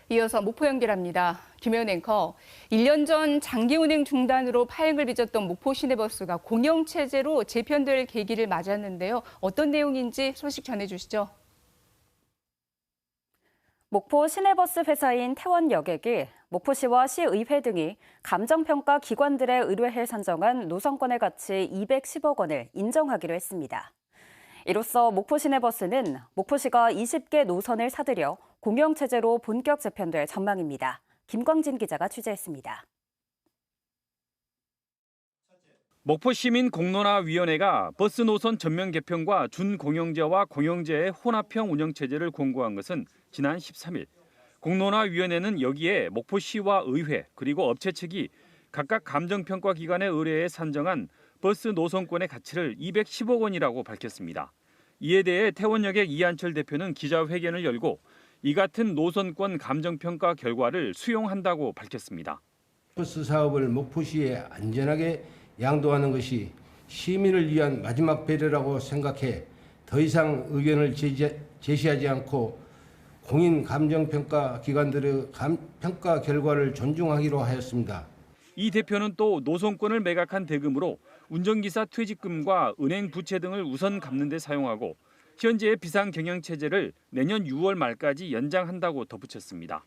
이어서 목포 연결합니다. 김현 앵커, 1년 전 장기 운행 중단으로 파행을 빚었던 목포 시내버스가 공영체제로 재편될 계기를 맞았는데요. 어떤 내용인지 소식 전해주시죠. 목포 시내버스 회사인 태원여객이 목포시와 시의회 등이 감정평가 기관들의 의뢰해 산정한 노선권의 가치 210억 원을 인정하기로 했습니다. 이로써 목포 시내버스는 목포시가 20개 노선을 사들여 공영체제로 본격 재편될 전망입니다. 김광진 기자가 취재했습니다. 목포시민공론화위원회가 버스 노선 전면 개편과 준공영제와 공영제의 혼합형 운영체제를 공고한 것은 지난 13일. 공론화위원회는 여기에 목포시와 의회 그리고 업체 측이 각각 감정평가 기관에 의뢰해 산정한 버스 노선권의 가치를 210억 원이라고 밝혔습니다. 이에 대해 태원여객 이한철 대표는 기자회견을 열고 이 같은 노선권 감정평가 결과를 수용한다고 밝혔습니다. 버스 사업을 목포시에 안전하게 양도하는 것이 시민을 위한 마지막 배려라고 생각해 더 이상 의견을 제시하지 않고 공인 감정평가 기관들의 평가 결과를 존중하기로 하였습니다. 이 대표는 또 노선권을 매각한 대금으로 운전기사 퇴직금과 은행 부채 등을 우선 갚는 데 사용하고 현재의 비상경영체제를 내년 6월 말까지 연장한다고 덧붙였습니다.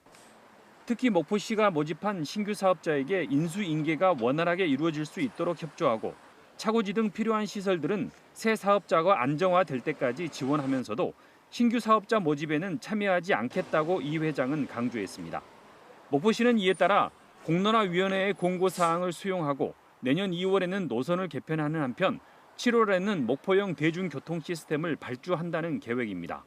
특히 목포시가 모집한 신규 사업자에게 인수인계가 원활하게 이루어질 수 있도록 협조하고 차고지 등 필요한 시설들은 새 사업자가 안정화될 때까지 지원하면서도 신규 사업자 모집에는 참여하지 않겠다고 이 회장은 강조했습니다. 목포시는 이에 따라 공론화위원회의 공고사항을 수용하고 내년 2월에는 노선을 개편하는 한편 7월에는 목포형 대중교통 시스템을 발주한다는 계획입니다.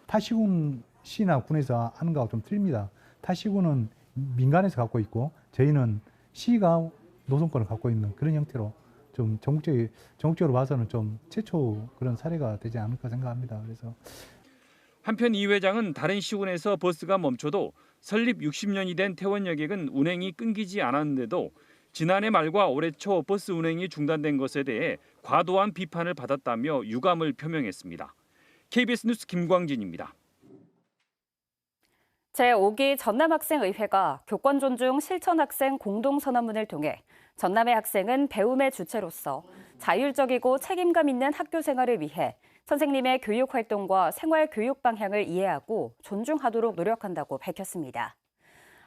타시군 시나 군에서 하는 거하고 좀 틀립니다. 타시군은 민간에서 갖고 있고 저희는 시가 노선권을 갖고 있는 그런 형태로 좀 전국적으로 봐서는 좀 최초 그런 사례가 되지 않을까 생각합니다. 그래서 한편 이 회장은 다른 시군에서 버스가 멈춰도 설립 60년이 된 태원여객은 운행이 끊기지 않았는데도 지난해 말과 올해 초 버스 운행이 중단된 것에 대해 과도한 비판을 받았다며 유감을 표명했습니다. KBS 뉴스 김광진입니다. 제5기 전남학생의회가 교권 존중 실천학생 공동선언문을 통해 전남의 학생은 배움의 주체로서 자율적이고 책임감 있는 학교 생활을 위해 선생님의 교육 활동과 생활 교육 방향을 이해하고 존중하도록 노력한다고 밝혔습니다.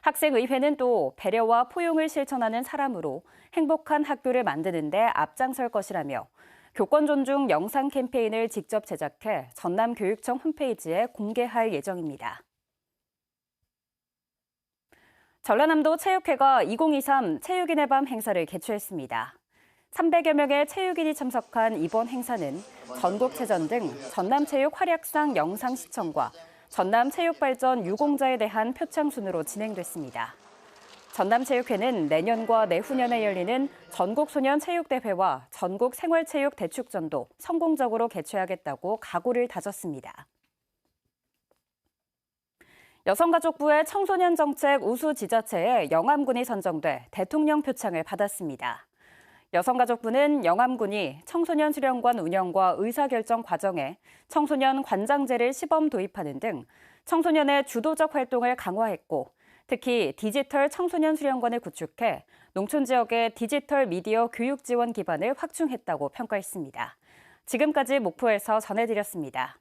학생의회는 또 배려와 포용을 실천하는 사람으로 행복한 학교를 만드는 데 앞장설 것이라며 교권 존중 영상 캠페인을 직접 제작해 전남교육청 홈페이지에 공개할 예정입니다. 전라남도 체육회가 2023 체육인의 밤 행사를 개최했습니다. 300여 명의 체육인이 참석한 이번 행사는 전국체전 등 전남체육 활약상 영상 시청과 전남체육발전 유공자에 대한 표창 순으로 진행됐습니다. 전남체육회는 내년과 내후년에 열리는 전국소년체육대회와 전국생활체육대축전도 성공적으로 개최하겠다고 각오를 다졌습니다. 여성가족부의 청소년 정책 우수 지자체에 영암군이 선정돼 대통령 표창을 받았습니다. 여성가족부는 영암군이 청소년 수련관 운영과 의사결정 과정에 청소년 관장제를 시범 도입하는 등 청소년의 주도적 활동을 강화했고 특히 디지털 청소년 수련관을 구축해 농촌 지역의 디지털 미디어 교육 지원 기반을 확충했다고 평가했습니다. 지금까지 목포에서 전해드렸습니다.